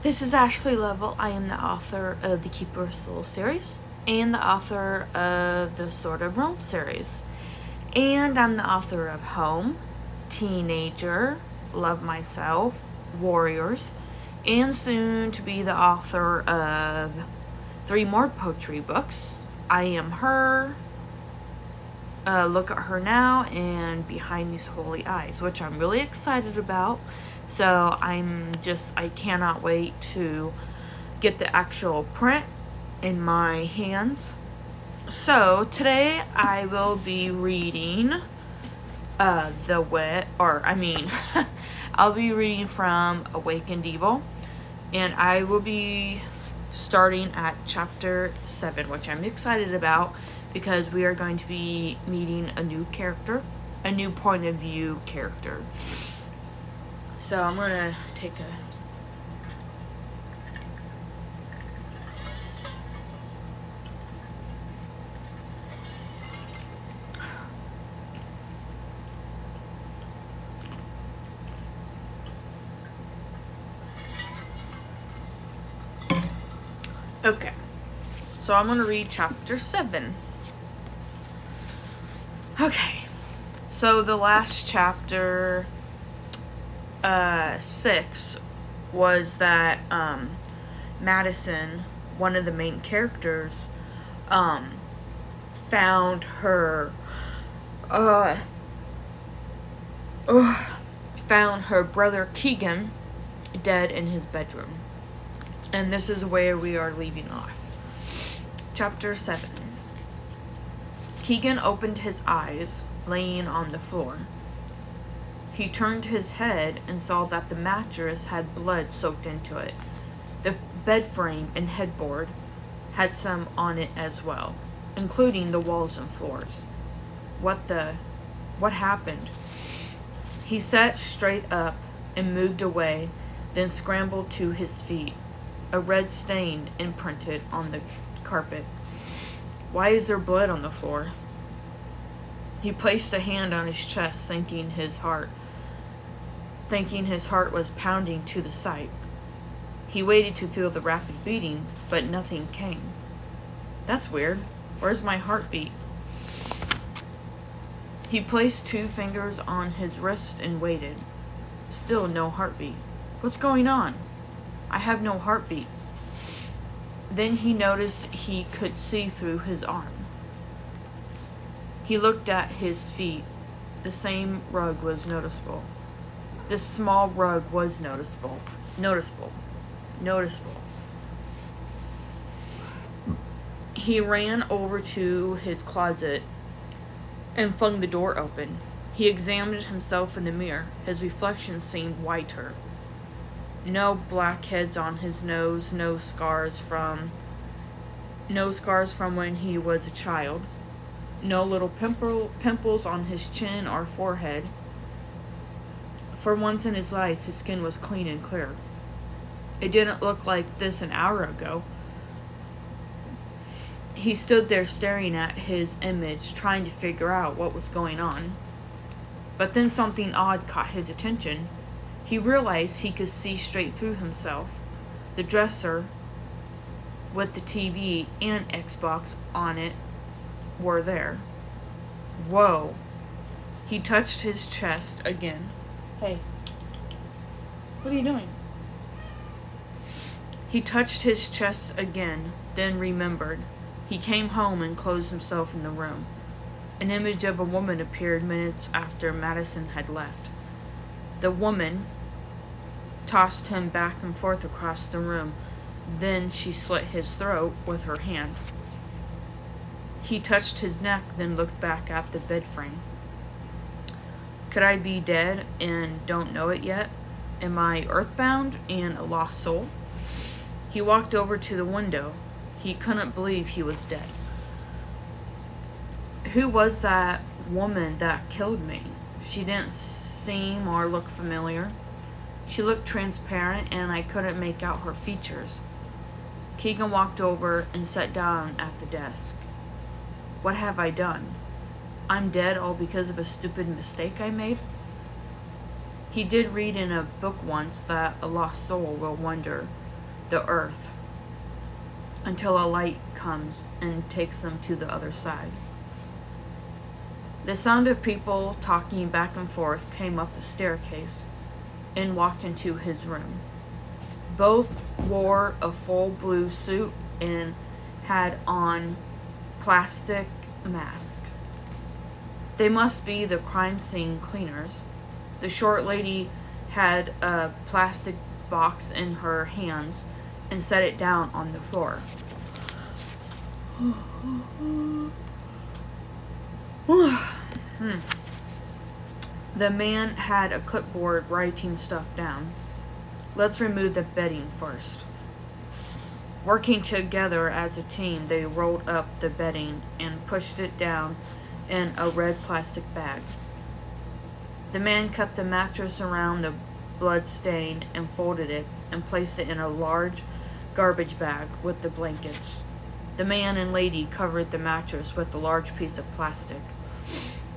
This is Ashley-Bell. I am the author of the Keeper of Souls series and the author of the Sword of Rome series. And I'm the author of Home, Teenager, Love Myself, Warriors, and soon to be the author of 3 more poetry books. I Am Her, Look at Her Now, and Behind These Holy Eyes, which I'm really excited about. So I cannot wait to get the actual print in my hands. So today I will be reading I'll be reading from Awakened Evil, and I will be starting at chapter 7, which I'm excited about because we are going to be meeting a new character, a new point of view character. So I'm going to take a Okay, so I'm going to read chapter 7. Okay, so the last chapter, 6, was that Madison, one of the main characters, found her brother Keegan dead in his bedroom. And this is where we are leaving off. Chapter 7. Keegan opened his eyes, laying on the floor. He turned his head and saw that the mattress had blood soaked into it. The bed frame and headboard had some on it as well, including the walls and floors. What happened? He sat straight up and moved away, then scrambled to his feet. A red stain imprinted on the carpet. Why is there blood on the floor? He placed a hand on his chest, thinking his heart was pounding to the sight. He waited to feel the rapid beating, but nothing came. That's weird. Where's my heartbeat? He placed 2 fingers on his wrist and waited. Still no heartbeat. What's going on? I have no heartbeat. Then he noticed he could see through his arm. He looked at his feet. The same rug was noticeable. This small rug was noticeable. He ran over to his closet and flung the door open. He examined himself in the mirror. His reflection seemed whiter. No blackheads on his nose, no scars from when he was a child. No little pimples on his chin or forehead. For once in his life, his skin was clean and clear. It didn't look like this an hour ago. He stood there staring at his image, trying to figure out what was going on. But then something odd caught his attention. He realized he could see straight through himself. The dresser with the TV and Xbox on it were there. Whoa. He touched his chest again. Hey. What are you doing? He touched his chest again, then remembered. He came home and closed himself in the room. An image of a woman appeared minutes after Madison had left. The woman tossed him back and forth across the room. Then she slit his throat with her hand. He touched his neck, then looked back at the bed frame. Could I be dead and don't know it yet? Am I earthbound and a lost soul? He walked over to the window. He couldn't believe he was dead. Who was that woman that killed me? She didn't seem or look familiar. She looked transparent, and I couldn't make out her features. Keegan walked over and sat down at the desk. What have I done? I'm dead all because of a stupid mistake I made? He did read in a book once that a lost soul will wander the earth, until a light comes and takes them to the other side. The sound of people talking back and forth came up the staircase and walked into his room. Both wore a full blue suit and had on plastic masks. They must be the crime scene cleaners. The short lady had a plastic box in her hands and set it down on the floor. The man had a clipboard writing stuff down. Let's remove the bedding first. Working together as a team, they rolled up the bedding and pushed it down in a red plastic bag. The man cut the mattress around the blood stain and folded it and placed it in a large garbage bag with the blankets. The man and lady covered the mattress with a large piece of plastic.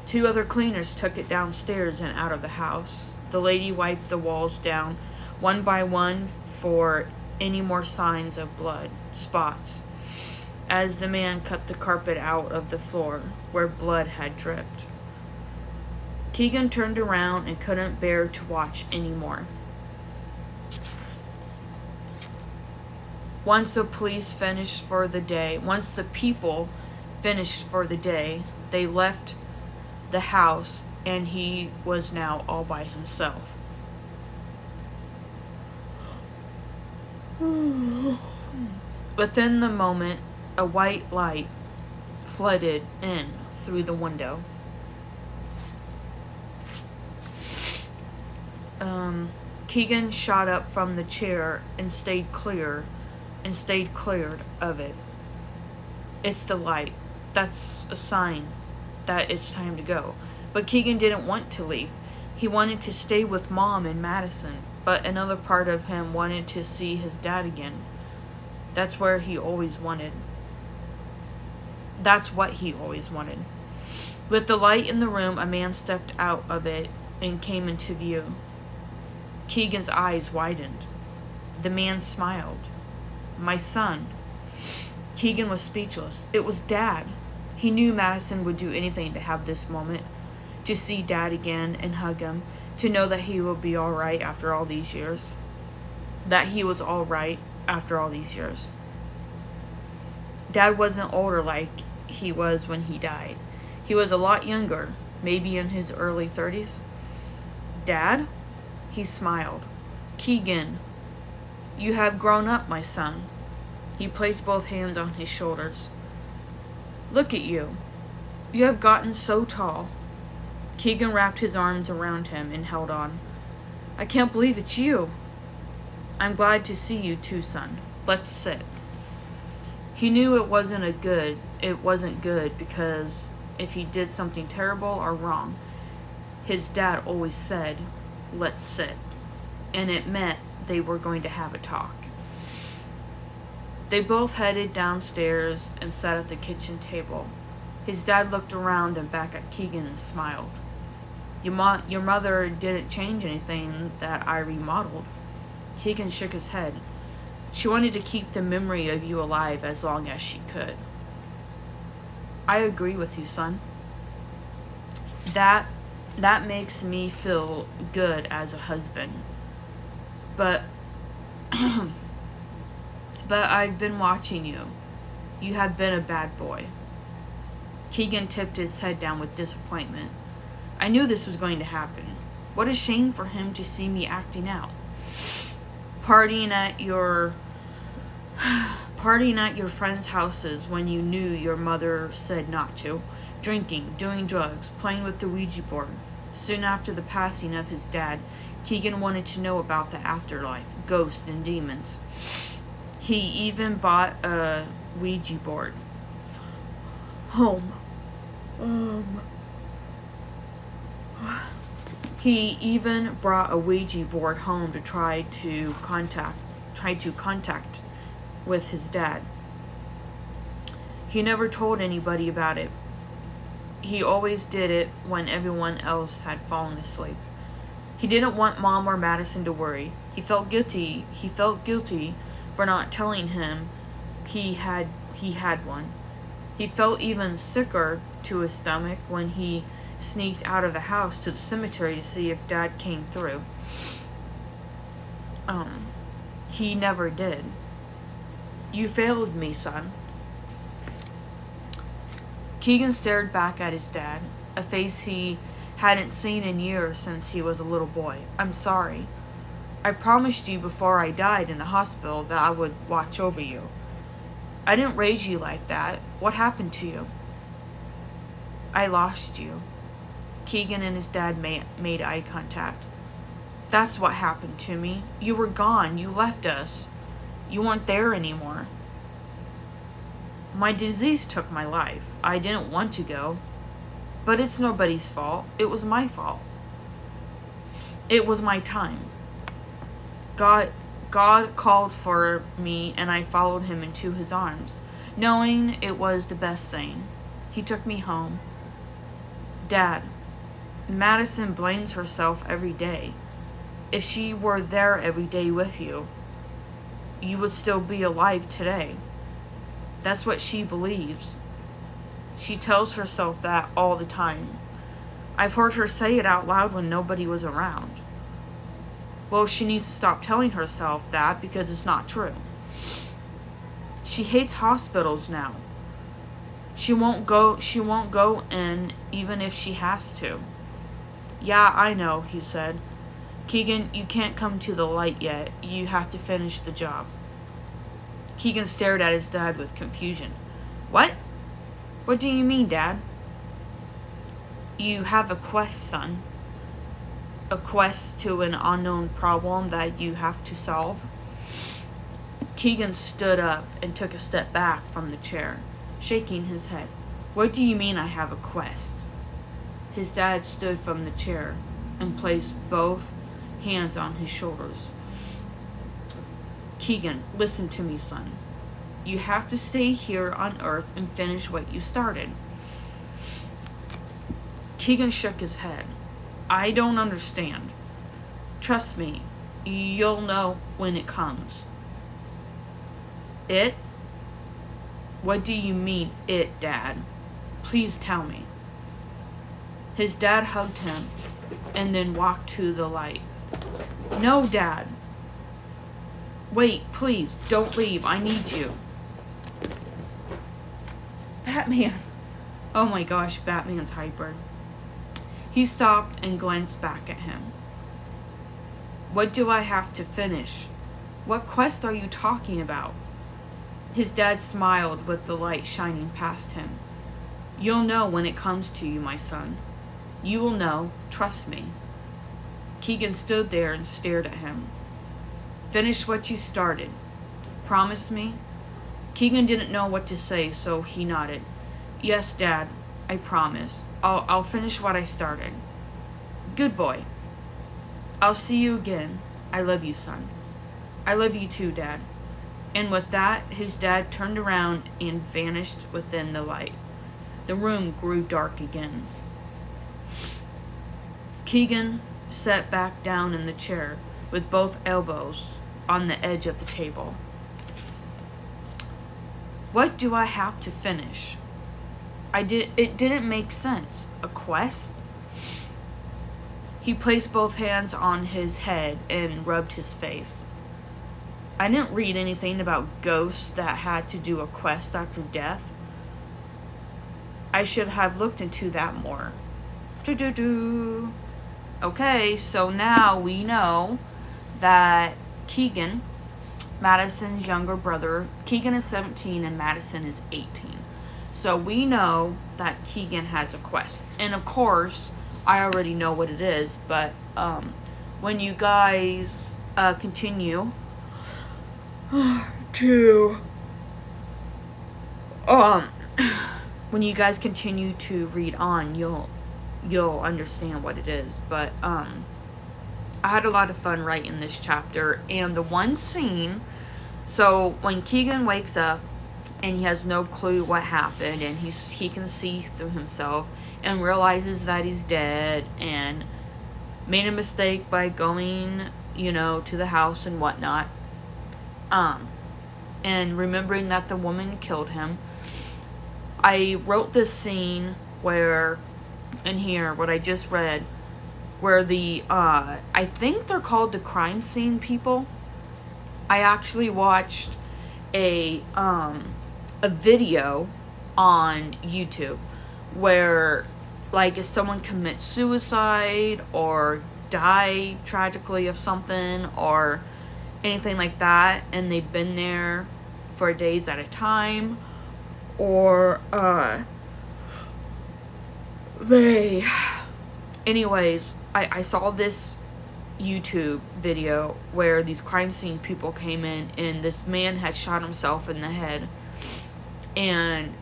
2 other cleaners took it downstairs and out of the house. The lady wiped the walls down one by one for any more signs of blood spots, as the man cut the carpet out of the floor where blood had dripped. Keegan turned around and couldn't bear to watch anymore. Once the people finished for the day, they left the house and he was now all by himself. Within the moment, a white light flooded in through the window. Keegan shot up from the chair and stayed cleared of it. It's the light. That's a sign that it's time to go. But Keegan didn't want to leave. He wanted to stay with Mom and Madison, but another part of him wanted to see his dad again. That's what he always wanted. With the light in the room, a man stepped out of it and came into view. Keegan's eyes widened. The man smiled. My son. Keegan was speechless. It was Dad. He knew Madison would do anything to have this moment, to see Dad again and hug him, to know that he would be all right after all these years. That he was all right after all these years. Dad wasn't older like he was when he died. He was a lot younger, maybe in his early 30s. Dad? He smiled. Keegan, you have grown up, my son. He placed both hands on his shoulders. Look at you. You have gotten so tall. Keegan wrapped his arms around him and held on. I can't believe it's you. I'm glad to see you too, son. Let's sit. He knew it wasn't good because if he did something terrible or wrong, his dad always said, let's sit. And it meant they were going to have a talk. They both headed downstairs and sat at the kitchen table. His dad looked around and back at Keegan and smiled. Your mother didn't change anything that I remodeled. Keegan shook his head. She wanted to keep the memory of you alive as long as she could. I agree with you, son. That makes me feel good as a husband. But I've been watching you. You have been a bad boy. Keegan tipped his head down with disappointment. I knew this was going to happen. What a shame for him to see me acting out. Partying at your friends' houses when you knew your mother said not to. Drinking, doing drugs, playing with the Ouija board. Soon after the passing of his dad, Keegan wanted to know about the afterlife, ghosts, and demons. He even bought a Ouija board. He even brought a Ouija board home to try to contact with his dad. He never told anybody about it. He always did it when everyone else had fallen asleep. He didn't want Mom or Madison to worry. He felt guilty for not telling him he had one. He felt even sicker to his stomach when he sneaked out of the house to the cemetery to see if Dad came through. He never did. You failed me, son. Keegan stared back at his dad, a face he hadn't seen in years since he was a little boy. I'm sorry. I promised you before I died in the hospital that I would watch over you. I didn't raise you like that. What happened to you? I lost you. Keegan and his dad made eye contact. That's what happened to me. You were gone. You left us. You weren't there anymore. My disease took my life. I didn't want to go. But it's nobody's fault. It was my fault. It was my time. God called for me and I followed him into his arms, knowing it was the best thing. He took me home. Dad, Madison blames herself every day. If she were there every day with you, you would still be alive today. That's what she believes. She tells herself that all the time. I've heard her say it out loud when nobody was around. Well, she needs to stop telling herself that because it's not true. She hates hospitals now. She won't go in even if she has to. Yeah, I know, he said. Keegan, you can't come to the light yet. You have to finish the job. Keegan stared at his dad with confusion. What? What do you mean, Dad? You have a quest, son. A quest to an unknown problem that you have to solve. Keegan stood up and took a step back from the chair, shaking his head. What do you mean I have a quest? His dad stood from the chair and placed both hands on his shoulders. Keegan, listen to me, son. You have to stay here on Earth and finish what you started. Keegan shook his head. I don't understand. Trust me, you'll know when it comes. It? What do you mean, it, Dad? Please tell me. His dad hugged him and then walked to the light. No, Dad. Wait, please, don't leave. I need you. Batman. Oh my gosh, Batman's hyper. He stopped and glanced back at him. What do I have to finish? What quest are you talking about? His dad smiled with the light shining past him. You'll know when it comes to you, my son. You will know, trust me. Keegan stood there and stared at him. Finish what you started. Promise me? Keegan didn't know what to say, so he nodded. Yes, Dad, I promise. I'll finish what I started. Good boy. I'll see you again. I love you, son. I love you too, Dad. And with that, his dad turned around and vanished within the light. The room grew dark again. Keegan sat back down in the chair with both elbows on the edge of the table. What do I have to finish? It didn't make sense. A quest? He placed both hands on his head and rubbed his face. I didn't read anything about ghosts that had to do a quest after death. I should have looked into that more. Okay, so now we know that Keegan, Madison's younger brother, Keegan is 17 and Madison is 18. So we know that Keegan has a quest. And of course, I already know what it is, but when you guys continue to when you guys continue to read on, you'll understand what it is. But I had a lot of fun writing this chapter, and the one scene, so when Keegan wakes up and he has no clue what happened, and he can see through himself and realizes that he's dead and made a mistake by going, to the house and whatnot. and remembering that the woman killed him, I wrote this scene where, in here, what I just read, where the, I think they're called the crime scene people. I actually watched a video on YouTube where, like, if someone commits suicide or die tragically of something or anything like that, and they've been there for days at a time, or they anyways, I saw this YouTube video where these crime scene people came in and this man had shot himself in the head, and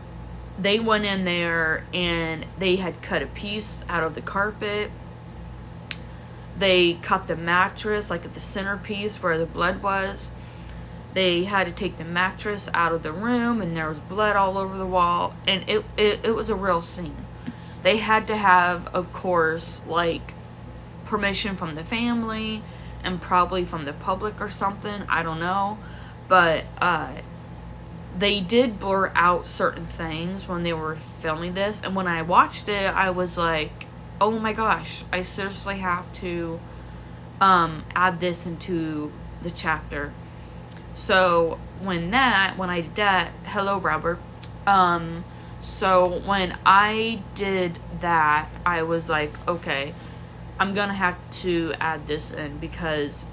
they went in there and they had cut a piece out of the carpet. They cut the mattress, like at the centerpiece where the blood was. They had to take the mattress out of the room, and there was blood all over the wall, and it was a real scene. They had to have, of course, like, permission from the family and probably from the public or something, I don't know, but they did blur out certain things when they were filming this, and when I watched it, I was like, oh my gosh, I seriously have to add this into the chapter. So when I did that, hello Robert, so when I did that, I was like, okay, I'm gonna have to add this in, because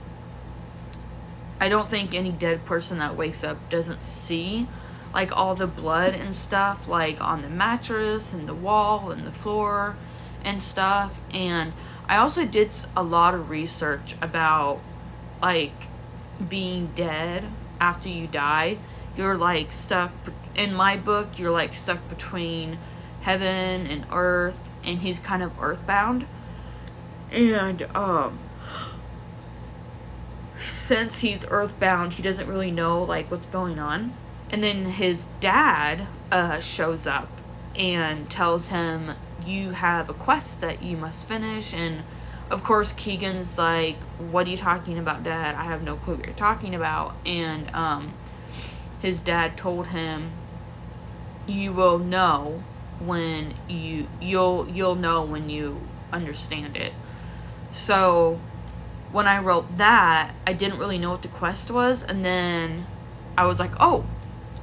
I don't think any dead person that wakes up doesn't see, like, all the blood and stuff, like, on the mattress and the wall and the floor and stuff. And I also did a lot of research about, like, being dead after you die. You're, like, stuck, in my book, you're, like, stuck between heaven and earth, and he's kind of earthbound. And, since he's earthbound, he doesn't really know, like, what's going on. And then his dad, shows up and tells him, you have a quest that you must finish. And, of course, Keegan's like, what are you talking about, Dad? I have no clue what you're talking about. And, his dad told him, you will know when you'll know when you understand it. So when I wrote that, I didn't really know what the quest was, and then I was like, oh,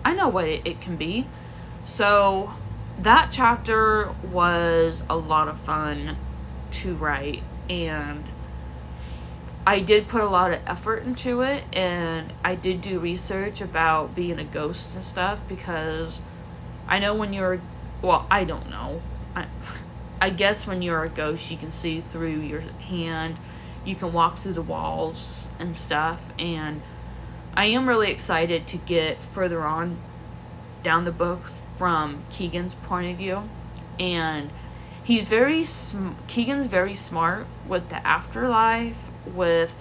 I know what it can be. So that chapter was a lot of fun to write, and I did put a lot of effort into it, and I did do research about being a ghost and stuff, because I know when you're, well, I don't know. I guess when you're a ghost, you can see through your hand. You can walk through the walls and stuff. And I am really excited to get further on down the book from Keegan's point of view. And Keegan's very smart with the afterlife, with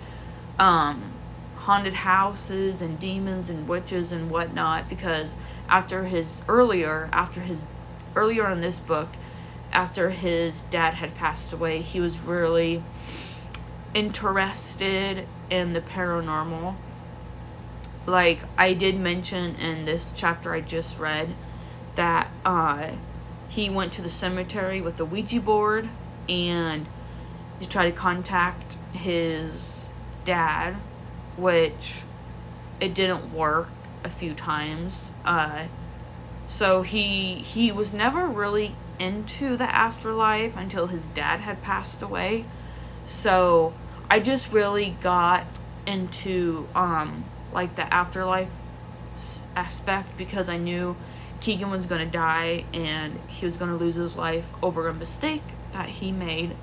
haunted houses and demons and witches and whatnot, because earlier in this book, after his dad had passed away, he was really interested in the paranormal. Like, I did mention in this chapter I just read that he went to the cemetery with the Ouija board and to try to contact his dad, which it didn't work a few times. So he was never really into the afterlife until his dad had passed away. So I just really got into like the afterlife aspect, because I knew Keegan was going to die and he was going to lose his life over a mistake that he made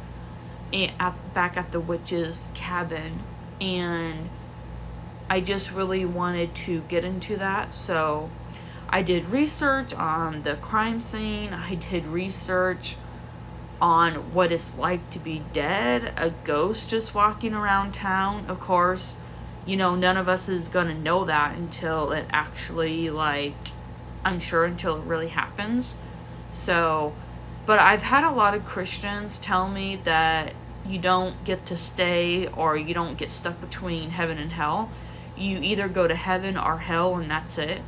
back at the witch's cabin. And I just really wanted to get into that. So I did research on the crime scene. I did research on what it's like to be dead, a ghost just walking around town. Of course, none of us is going to know that until it actually, I'm sure until it really happens. So, but I've had a lot of Christians tell me that you don't get to stay, or you don't get stuck between heaven and hell. you either go to heaven or hell, and that's it.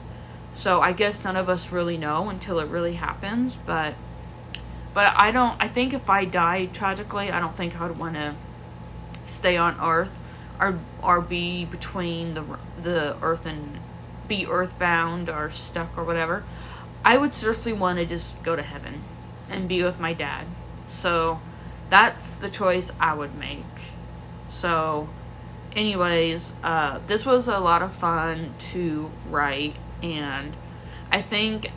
So I guess none of us really know until it really happens. But I think if I died tragically, I don't think I would want to stay on Earth, or be between the Earth and be earthbound or stuck or whatever. I would seriously want to just go to heaven and be with my dad. So that's the choice I would make. So anyways, this was a lot of fun to write, and I think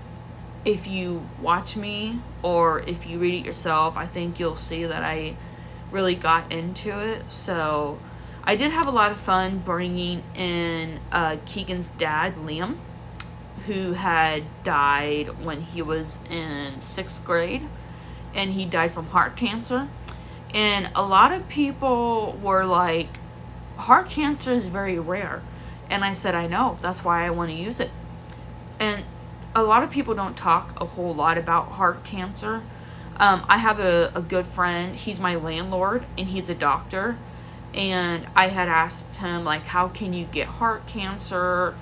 if you watch me or if you read it yourself, I think you'll see that I really got into it. So I did have a lot of fun bringing in Keegan's dad, Liam, who had died when he was in 6th grade, and he died from heart cancer. And a lot of people were like, heart cancer is very rare. And I said, I know, that's why I want to use it. And a lot of people don't talk a whole lot about heart cancer. I have a good friend, he's my landlord, and he's a doctor. And I had asked him, like, how can you get heart cancer?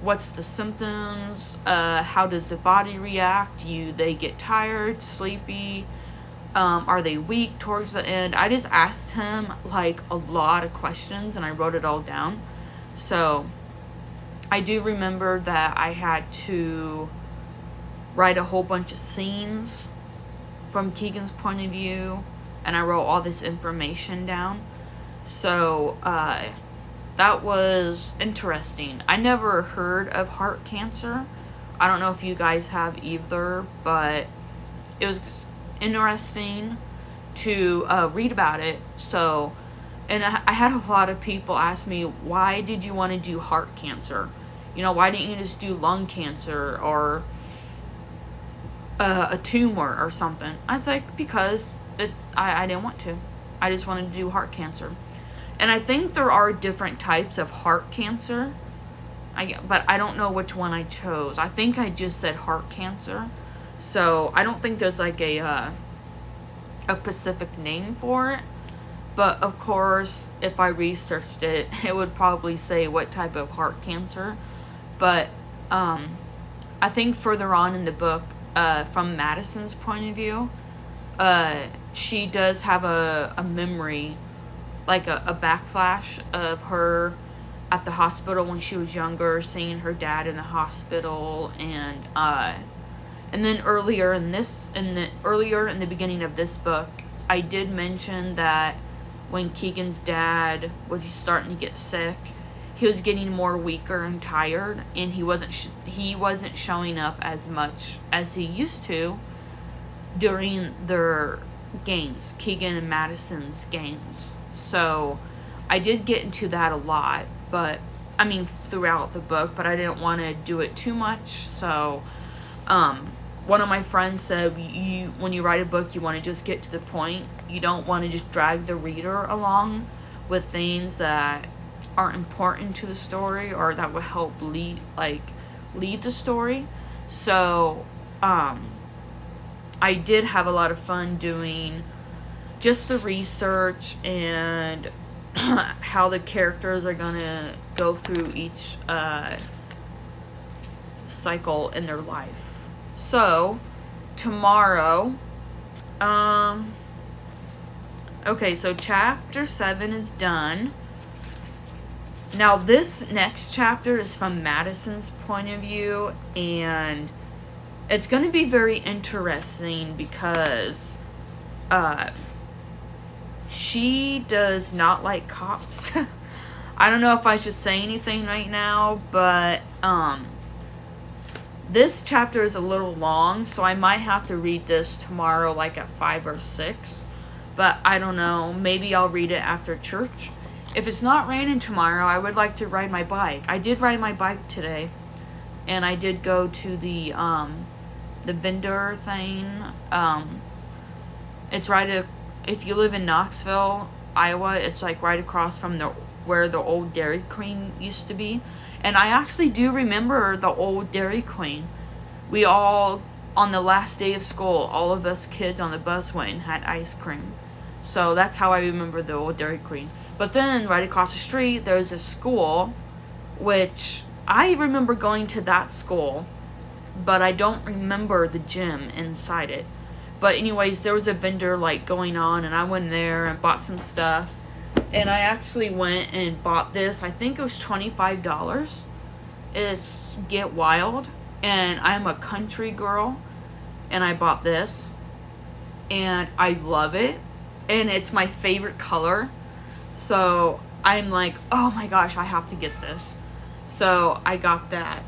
What's the symptoms? How does the body react? They get tired, sleepy? Are they weak towards the end? I just asked him, like, a lot of questions, and I wrote it all down. So I do remember that I had to write a whole bunch of scenes from Keegan's point of view, and I wrote all this information down. So that was interesting. I never heard of heart cancer. I don't know if you guys have either, but it was interesting to read about it. So, and I had a lot of people ask me, why did you want to do heart cancer? Why didn't you just do lung cancer or a tumor or something? I was like, because I didn't want to. I just wanted to do heart cancer. And I think there are different types of heart cancer. But I don't know which one I chose. I think I just said heart cancer. So I don't think there's like a specific name for it. But of course, if I researched it, it would probably say what type of heart cancer. But I think further on in the book, from Madison's point of view, she does have a memory, like a backflash of her at the hospital when she was younger, seeing her dad in the hospital, and then earlier in the beginning of this book, I did mention that when Keegan's dad was starting to get sick, he was getting more weaker and tired, and he wasn't showing up as much as he used to during their games, Keegan and Madison's games. So I did get into that a lot, but throughout the book, but I didn't want to do it too much. So one of my friends said, when you write a book, you want to just get to the point. You don't want to just drag the reader along with things that aren't important to the story or that will help lead the story. So I did have a lot of fun doing just the research and how the characters are gonna go through each cycle in their life. So tomorrow, okay, so chapter 7 is done. Now this next chapter is from Madison's point of view, and it's going to be very interesting because she does not like cops. I don't know if I should say anything right now, but this chapter is a little long, so I might have to read this tomorrow, like at 5 or 6. But I don't know. Maybe I'll read it after church. If it's not raining tomorrow, I would like to ride my bike. I did ride my bike today, and I did go to the vendor thing. It's if you live in Knoxville, Iowa, it's like right across from where the old Dairy Queen used to be. And I actually do remember the old Dairy Queen. We all, on the last day of school, all of us kids on the bus went and had ice cream. So that's how I remember the old Dairy Queen. But then right across the street, there's a school, which I remember going to that school, but I don't remember the gym inside it. But anyways, there was a vendor like going on, and I went there and bought some stuff. And I actually went and bought this. I think it was $25. It's Get Wild, and I'm a country girl, and I bought this, and I love it, and it's my favorite color. So I'm like, oh my gosh, I have to get this. So I got that.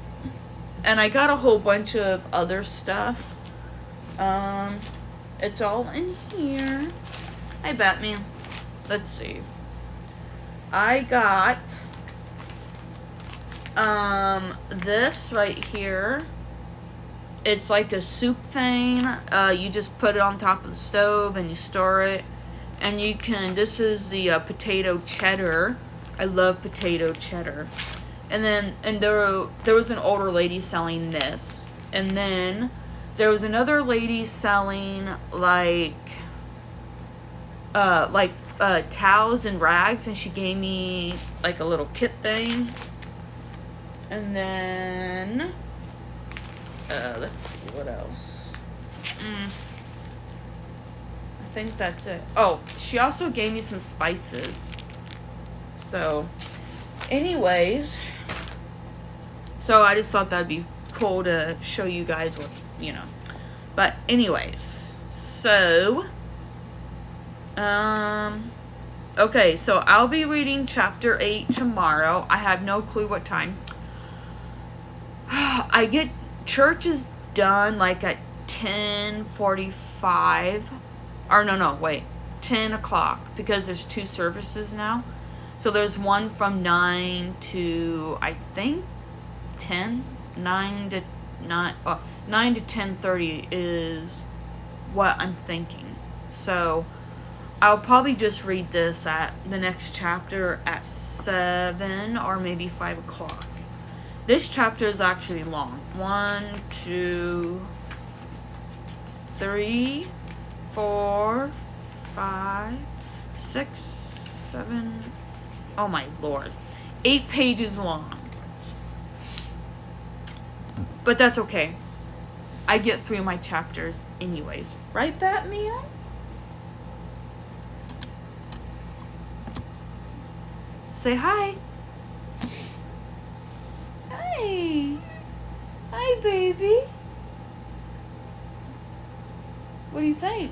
And I got a whole bunch of other stuff. It's all in here. Hi, Batman. Let's see. I got this right here. It's like a soup thing. You just put it on top of the stove and you stir it. And you can, this is the potato cheddar. I love potato cheddar. And then, there was an older lady selling this. And then there was another lady selling like towels and rags, and she gave me like a little kit thing. And then let's see what else. I think that's it. Oh, she also gave me some spices. So anyways, so I just thought that'd be cool to show you guys what, you know. But anyways, so okay, so I'll be reading chapter 8 tomorrow. I have no clue what time. I get church is done like at 10:45. Or no, wait. 10 o'clock, because there's 2 services now. So there's one from 9 to, I think, 10. 9 to 10:30 is what I'm thinking. So I'll probably just read this at the next chapter at 7 or maybe 5 o'clock. This chapter is actually long. 1, 2, 3, 4, 5, 6, 7. Oh my lord. 8 pages long. But that's okay. I get through my chapters anyways. Right, Batman? Say hi. Hi. Hi, baby. What do you think?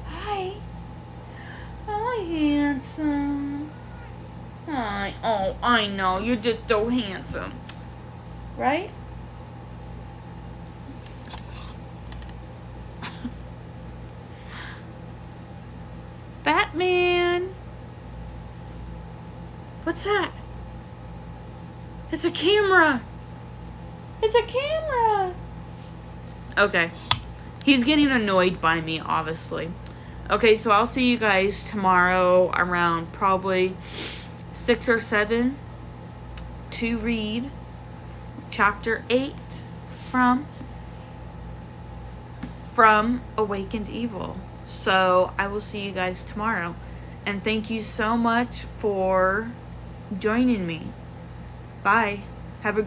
Hi. Hi, handsome. Hi. Oh, I know. You're just so handsome. Right? Batman. What's that? It's a camera. It's a camera. Okay. He's getting annoyed by me, obviously. Okay, so I'll see you guys tomorrow around probably 6 or 7 to read chapter 8 from Awakened Evil. So I will see you guys tomorrow. And thank you so much for joining me. Bye.